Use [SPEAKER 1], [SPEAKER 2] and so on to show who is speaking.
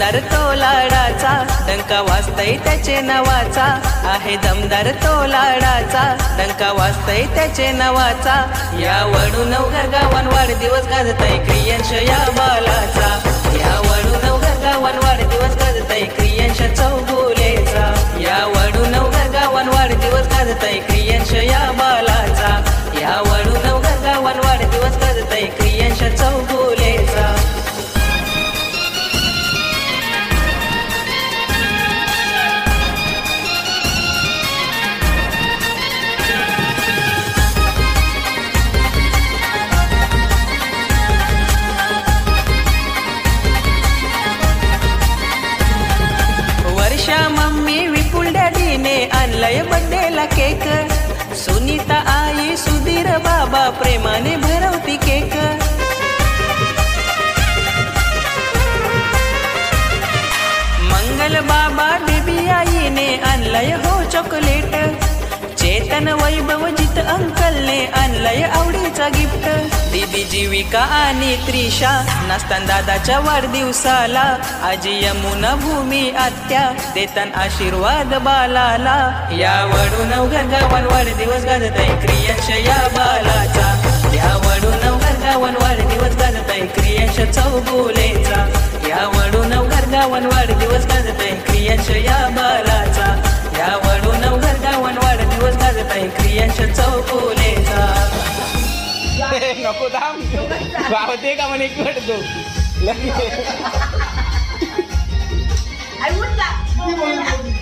[SPEAKER 1] दमदार तो लाडाचा, डंका वाजतय त्याचे नावाचा, आहे दमदार तो लाडाचा, डंका वाजतय त्याचे नावाचा। या वडूनवघर गावान वाढदिवस गाजतय क्रियांश या बालाचा, या वडूनवघर गावान वाढदिवस गाजतय क्रियांश चौगुलेचा, या वडूनवघर गावान वाढदिवस गाजतय क्रियांश या बालाचा, या वडूनवघर गावान वाढदिवस गाजतय क्रियांश चौगुलेचा। मम्मी विपुल डॅडीने आणलाय बड्डेला केक, सुनीता आई सुधीर बाबा प्रेमाने भरवती केक। मंगल बाबा बेबी आईने आणलाय हो चॉकलेट, चेतन वैभव जित अंकलने आणलाय आवडीचा गिफ्ट। दीदी जीविका आणि त्रिशा नाचतान दादाच्या वाढदिवसाला, आजी यमुना भूमी आत्या देतान आशीर्वाद बालाला। या वडूनवघर गावान वाढदिवस गाजतय क्रियांश या बालाचा, या वडूनवघर गावान वाढदिवस गाजतय क्रियांश चौगुलेचा, या वडूनवघर गावान वाढदिवस गाजतय क्रियांश या बालाचा, या वडूनवघर गावान वाढदिवस गाजतय क्रियांश चौगुलेचा।
[SPEAKER 2] नको थांब गावते का म्हणे करतो
[SPEAKER 3] I would not.